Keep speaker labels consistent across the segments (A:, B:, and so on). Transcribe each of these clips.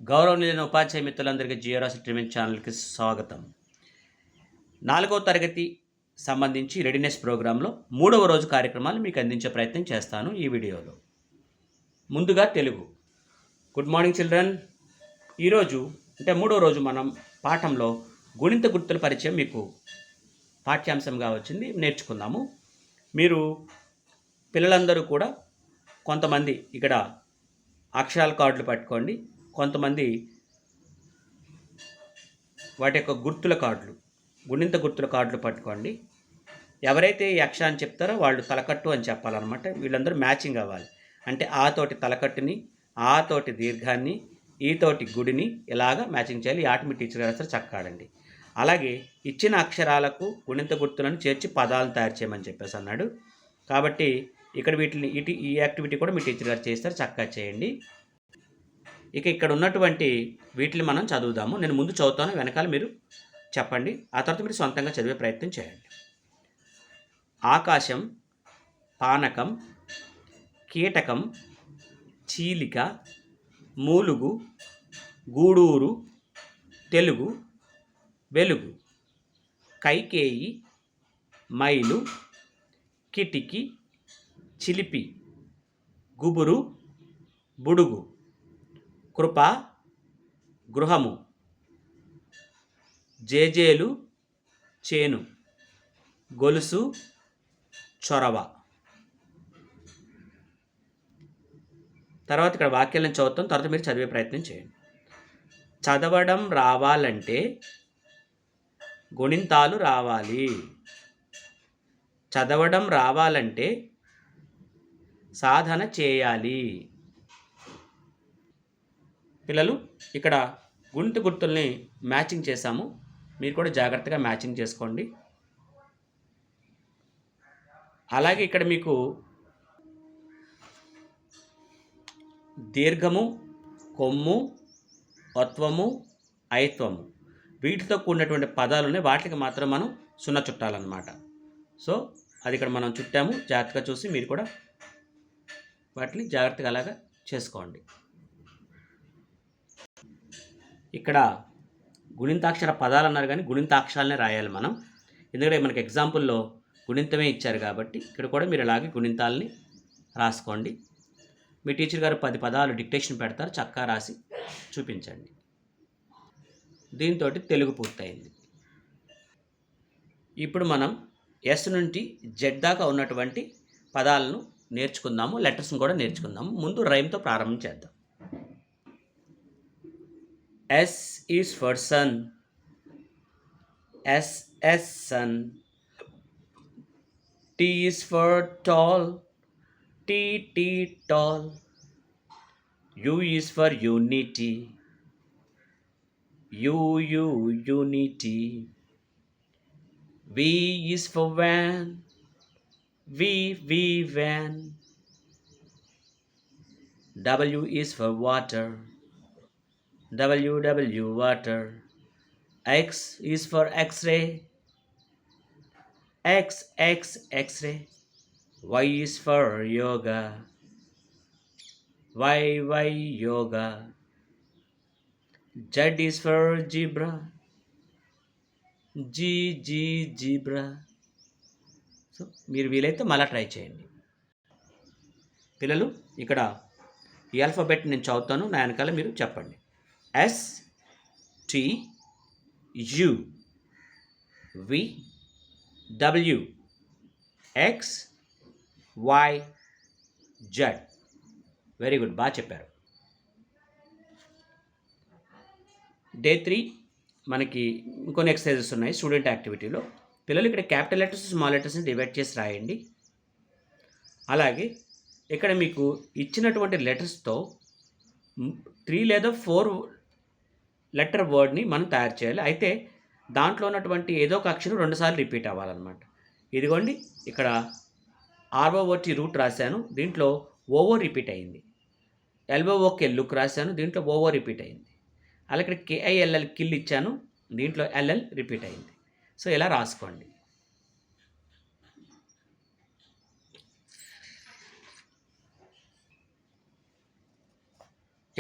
A: గౌరవనీయులైన ఉపాధ్యాయ మిత్రులందరికీ జియోరాసి ట్రీట్మెంట్ ఛానల్కి స్వాగతం. 4వ తరగతి సంబంధించి రెడీనెస్ ప్రోగ్రాంలో 3వ రోజు కార్యక్రమాలు మీకు అందించే ప్రయత్నం చేస్తాను ఈ వీడియోలో. ముందుగా తెలుగు. Good morning children. ఈరోజు అంటే 3వ రోజు మనం పాఠంలో గుణింత గుర్తుల పరిచయం మీకు పాఠ్యాంశంగా వచ్చింది, నేర్చుకుందాము. మీరు పిల్లలందరూ కూడా కొంతమంది ఇక్కడ అక్షరాల కార్డులు పట్టుకోండి, కొంతమంది వాటి యొక్క గుర్తుల కార్డులు, గుణింత గుర్తుల కార్డులు పట్టుకోండి. ఎవరైతే ఈ అక్షరాన్ని చెప్తారో వాళ్ళు తలకట్టు అని చెప్పాలన్నమాట. వీళ్ళందరూ మ్యాచింగ్ అవ్వాలి. అంటే ఆ తోటి తలకట్టుని, ఆ తోటి దీర్ఘాన్ని, ఈ తోటి గుడిని ఇలాగా మ్యాచింగ్ చేయాలి. ఈ ఆట మీ టీచర్ గారు వస్తారు, చక్కాడండి. అలాగే ఇచ్చిన అక్షరాలకు గుణింత గుర్తులను చేర్చి పదాలను తయారు చేయమని చెప్పేసి అన్నాడు. కాబట్టి ఇక్కడ వీటిని ఈ యాక్టివిటీ కూడా మీ టీచర్ గారు చేస్తారు, చక్కగా చేయండి. ఇక ఇక్కడ ఉన్నటువంటి వీటిని మనం చదువుదాము. నేను ముందు చదువుతాను, వెనకాల మీరు చెప్పండి. ఆ తర్వాత మీరు సొంతంగా చదివే ప్రయత్నం చేయండి. ఆకాశం, పానకం, కీటకం, చీలిక, మూలుగు, గూడూరు, తెలుగు, వెలుగు, కైకేయి, మైలు, కిటికీ, చిలిపి, గుబురు, బుడుగు, కృప, గృహము, జేజేలు, చేను, గొలుసు, చొరవ. తర్వాత ఇక్కడ వాక్యాలను చదువుతాం, తర్వాత మీరు చదివే ప్రయత్నం చేయండి. చదవడం రావాలంటే గుణింతాలు రావాలి. చదవడం రావాలంటే సాధన చేయాలి. పిల్లలు, ఇక్కడ గుణింత గుర్తుల్ని మ్యాచింగ్ చేశాము. మీరు కూడా జాగ్రత్తగా మ్యాచింగ్ చేసుకోండి. అలాగే ఇక్కడ మీకు దీర్ఘము, కొమ్ము, అత్వము, ఐత్వము వీటితో కూడినటువంటి పదాలు ఉన్నాయి. వాటికి మాత్రం మనం సున్నా చుట్టాలన్నమాట. సో అది ఇక్కడ మనం చుట్టాము. జాగ్రత్తగా చూసి మీరు కూడా వాటిని జాగ్రత్తగా అలాగా చేసుకోండి. ఇక్కడ గుణింతాక్షర పదాలు అన్నారు, కానీ గుణింతాక్షరాలనే రాయాలి మనం. ఎందుకంటే మనకి ఎగ్జాంపుల్లో గుణింతమే ఇచ్చారు కాబట్టి ఇక్కడ కూడా మీరు అలాగే గుణింతాలని రాసుకోండి. మీ టీచర్ గారు 10 పదాలు డిక్టేషన్ పెడతారు, చక్కగా రాసి చూపించండి. దీంతో తెలుగు పూర్తయింది. ఇప్పుడు మనం ఎస్ నుండి జెడ్ దాకా ఉన్నటువంటి పదాలను నేర్చుకుందాము, లెటర్స్ని కూడా నేర్చుకుందాము. ముందు రైమ్తో ప్రారంభం చేద్దాం. S is for sun. S sun. T is for tall. T tall. U is for unity. U unity. V is for van. V van. W is for water. W water. X is for X-ray. X-ray. Y is for yoga. Y yoga. Z is for zebra. G zebra. So మీరు వీలైతే మళ్ళీ try చేయండి. పిల్లలు, ఇక్కడ ఈ alphabet నేను చదువుతాను, నా వెనకాల మీరు చెప్పండి. S T U V W X Y Z. Very good, బాగా చెప్పారు. డే 3 మనకి ఇంకొన్ని ఎక్సర్సైజెస్ ఉన్నాయి స్టూడెంట్ యాక్టివిటీలో. పిల్లలు ఇక్కడ క్యాపిటల్ లెటర్స్, స్మాల్ లెటర్స్ని డివైడ్ చేసి రాయండి. అలాగే ఇక్కడ మీకు ఇచ్చినటువంటి లెటర్స్తో 3 లేదా 4 లెటర్ వర్డ్ని మనం తయారు చేయాలి. అయితే దాంట్లో ఉన్నటువంటి ఏదో ఒక అక్షరం 2 సార్లు రిపీట్ అవ్వాలన్నమాట. ఇదిగోండి, ఇక్కడ ROOT రూట్ రాశాను, దీంట్లో ఓవో రిపీట్ అయింది. LOOK లుక్ రాశాను, దీంట్లో ఓవో రిపీట్ అయింది. అలాగే ఇక్కడ KILL కిల్ ఇచ్చాను, దీంట్లో LL రిపీట్ అయింది. సో ఇలా రాసుకోండి.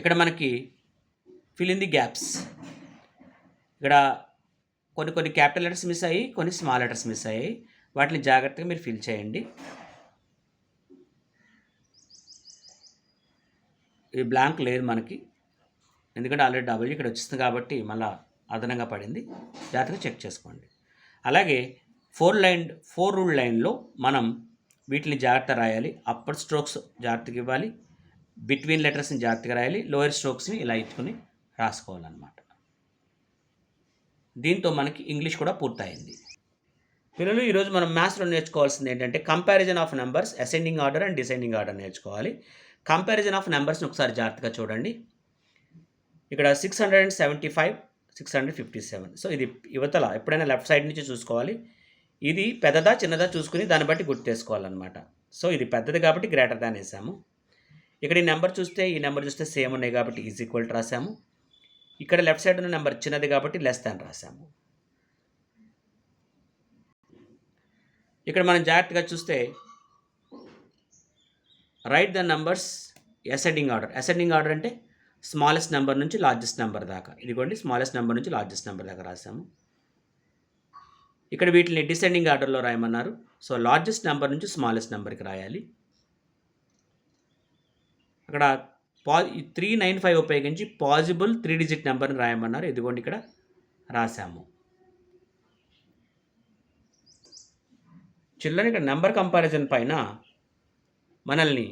A: ఇక్కడ మనకి ఫిల్ ఇన్ ది గ్యాప్స్. ఇక్కడ కొన్ని క్యాపిటల్ లెటర్స్ మిస్ అయ్యి, కొన్ని స్మాల్ లెటర్స్ మిస్ అయ్యాయి. వాటిని జాగ్రత్తగా మీరు ఫిల్ చేయండి. ఇది బ్లాంక్ లేదు మనకి, ఎందుకంటే ఆల్రెడీ డబుల్ ఇక్కడ వచ్చింది కాబట్టి మళ్ళీ అదనంగా పడింది. జాగ్రత్తగా చెక్ చేసుకోండి. అలాగే 4 రూల్ లైన్లో మనం వీటిని జాగ్రత్త రాయాలి. అప్పర్ స్ట్రోక్స్ జాగ్రత్తగా ఇవ్వాలి, బిట్వీన్ లెటర్స్ని జాగ్రత్తగా రాయాలి, లోయర్ స్ట్రోక్స్ని ఇలా ఇచ్చుకొని రాసుకోవాలన్నమాట. దీంతో మనకి ఇంగ్లీష్ కూడా పూర్తయింది. పిల్లలు, ఈరోజు మనం మ్యాథ్స్లో నేర్చుకోవాల్సింది ఏంటంటే comparison of numbers, ascending order and descending order నేర్చుకోవాలి. కంపారిజన్ ఆఫ్ నెంబర్స్ని ఒకసారి జాగ్రత్తగా చూడండి. ఇక్కడ 675, 657. సో ఇది యువతల ఎప్పుడైనా లెఫ్ట్ సైడ్ నుంచి చూసుకోవాలి. ఇది పెద్దదా చిన్నదా చూసుకుని దాన్ని బట్టి గుర్తేసుకోవాలన్నమాట. సో ఇది పెద్దది కాబట్టి గ్రేటర్ దాన్ వేసాము. ఇక్కడ ఈ నెంబర్ చూస్తే ఈ నెంబర్ చూస్తే సేమ్ ఉన్నాయి కాబట్టి ఈజ్ ఈక్వల్ టు రాసాము. ఇక్కడ లెఫ్ట్ సైడ్ ఉన్న నెంబర్ చిన్నది కాబట్టి లెస్ దాన్ రాసాము. ఇక్కడ మనం జాగ్రత్తగా చూస్తే right the numbers ascending order. Ascending order అంటే స్మాలెస్ట్ నెంబర్ నుంచి లార్జెస్ట్ నెంబర్ దాకా. ఇదిగోండి స్మాలెస్ట్ నెంబర్ నుంచి లార్జెస్ట్ నెంబర్ దాకా రాసాము. ఇక్కడ వీటిని డిసెండింగ్ ఆర్డర్లో రాయమన్నారు. సో లార్జెస్ట్ నెంబర్ నుంచి స్మాలెస్ట్ నెంబర్కి రాయాలి. అక్కడ 395 ఉపయోగించి పాజిబుల్ 3 డిజిట్ నెంబర్ని రాయమన్నారు. ఇదిగోండి ఇక్కడ రాసాము. చిల్డ్రన్, ఇక్కడ నెంబర్ కంపారిజన్ పైన మనల్ని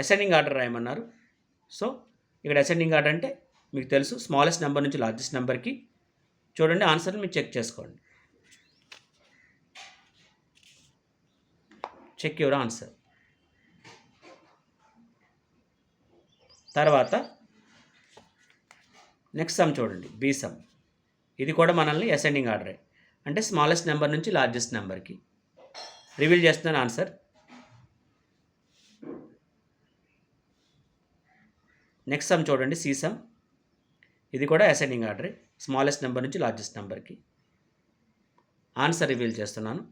A: అసెండింగ్ ఆర్డర్ రాయమన్నారు. సో ఇక్కడ అసెండింగ్ ఆర్డర్ అంటే మీకు తెలుసు, స్మాలెస్ట్ నెంబర్ నుంచి లార్జెస్ట్ నెంబర్కి. చూడండి, ఆన్సర్ని మీరు చెక్ చేసుకోండి. Check your answer. తర్వాత నెక్స్ట్ సమ్ చూడండి, బీ సమ్. ఇది కూడా మనల్ని అసెండింగ్ ఆర్డరే, అంటే స్మాలెస్ట్ నెంబర్ నుంచి లార్జెస్ట్ నెంబర్కి. రివీల్ చేస్తున్నాను ఆన్సర్. నెక్స్ట్ సమ్ చూడండి, సి సమ్. ఇది కూడా అసెండింగ్ ఆర్డరే, స్మాలెస్ట్ నెంబర్ నుంచి లార్జెస్ట్ నెంబర్కి. ఆన్సర్ రివీల్ చేస్తున్నాను.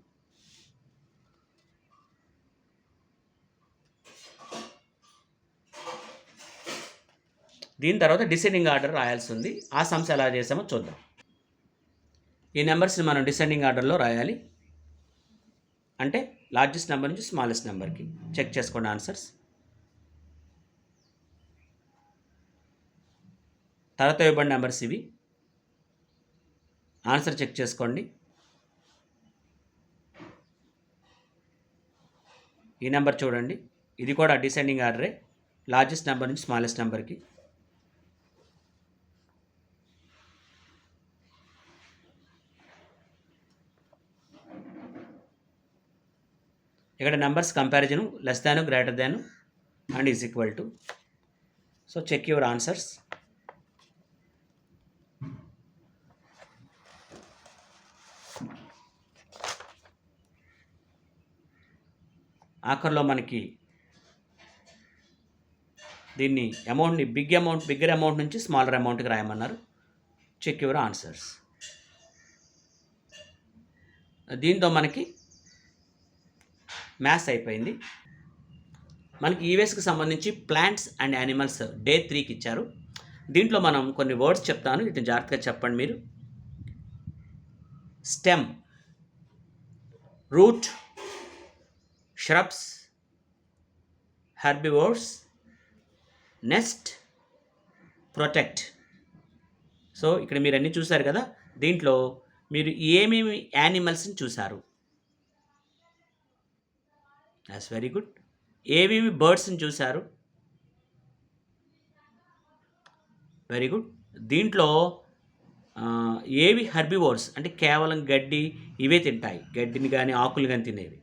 A: దీని తర్వాత డిసెండింగ్ ఆర్డర్ రాయాల్సి ఉంది. ఆ సమ్స్ ఎలా చేసామో చూద్దాం. ఈ నెంబర్స్ని మనం డిసెండింగ్ ఆర్డర్లో రాయాలి, అంటే లార్జెస్ట్ నెంబర్ నుంచి స్మాలెస్ట్ నెంబర్కి. చెక్ చేసుకోండి ఆన్సర్స్. తర్వాత ఇవ్వబడిన నెంబర్స్ ఇవి. ఆన్సర్ చెక్ చేసుకోండి. ఈ నెంబర్ చూడండి, ఇది కూడా డిసెండింగ్ ఆర్డరే, లార్జెస్ట్ నెంబర్ నుంచి స్మాలెస్ట్ నెంబర్కి. ఇక్కడ numbers comparison less than, greater than and is equal to. So check your answers. ఆఖరిలో మనకి దీన్ని అమౌంట్ని బిగ్గర్ అమౌంట్ నుంచి స్మాలర్ అమౌంట్కి రాయమన్నారు. Check your answers. దీంతో మనకి మ్యాథ్స్ అయిపోయింది. మనకి ఈవెస్కి సంబంధించి ప్లాంట్స్ అండ్ యానిమల్స్ డే 3కి ఇచ్చారు. దీంట్లో మనం కొన్ని వర్డ్స్ చెప్తాను, వీటిని జాగ్రత్తగా చెప్పండి మీరు. Stem, root, shrubs, herbivores, nest, protect. So ఇక్కడ మీరు అన్నీ చూసారు కదా. దీంట్లో మీరు ఏమేమి యానిమల్స్ని చూసారు? That's very good. ఏమేమి బర్డ్స్ని చూసారు? Very good. దీంట్లో ఏవి హెర్బివోర్స్ అంటే కేవలం గడ్డి ఇవే తింటాయి, గడ్డిని కానీ ఆకులు కానీ తినేవి.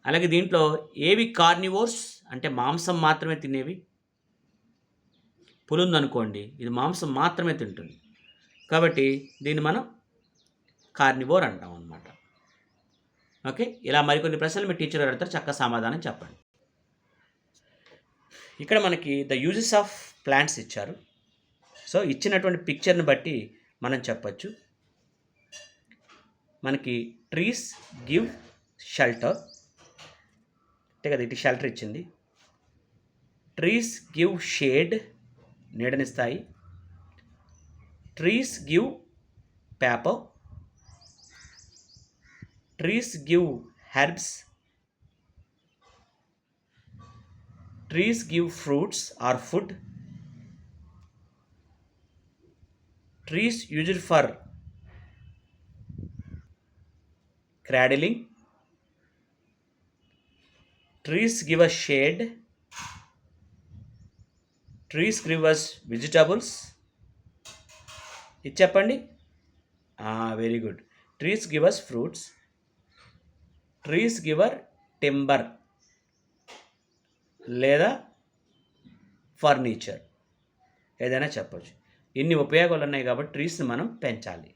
A: అలాగే దీంట్లో ఏవి కార్నివోర్స్ అంటే మాంసం మాత్రమే తినేవి. పులి ఉందనుకోండి, ఇది మాంసం మాత్రమే తింటుంది కాబట్టి దీన్ని మనం కార్నివోర్ అంటాం అన్నమాట. ఓకే, ఇలా మరికొన్ని ప్రశ్నలు మీ టీచర్ అడుగుతారు, చక్కగా సమాధానం చెప్పండి. ఇక్కడ మనకి ద యూజెస్ ఆఫ్ ప్లాంట్స్ ఇచ్చారు. సో ఇచ్చినటువంటి పిక్చర్ని బట్టి మనం చెప్పచ్చు. మనకి ట్రీస్ గివ్ షెల్టర్, అంటే కదా ఇటు షెల్టర్ ఇచ్చింది. ట్రీస్ గివ్ షేడ్, నీడనిస్తాయి. Trees give paper. Trees give herbs. Trees give fruits or food. Trees used for cradling. Trees give us shade. Trees give us vegetables. ఇది చెప్పండి. Very good. Trees give us fruits. Trees give timber లేదా furniture, ఏదైనా చెప్పచ్చు. ఇన్ని ఉపయోగాలు ఉన్నాయి కాబట్టి ట్రీస్ని మనం పెంచాలి.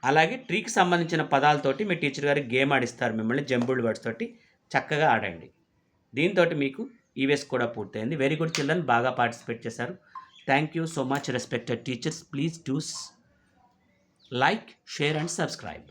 A: అలాగే ట్రీకి సంబంధించిన పదాలతోటి మీ టీచర్ గారికి గేమ్ ఆడిస్తారు, మిమ్మల్ని జంబుల్డ్ వర్డ్స్ తోటి చక్కగా ఆడండి. దీంతో మీకు ఈవీఎస్ కూడా పూర్తయింది. వెరీ గుడ్ చిల్డ్రన్, బాగా పార్టిసిపేట్ చేశారు. Thank you so much respected teachers. Please do like, share and subscribe.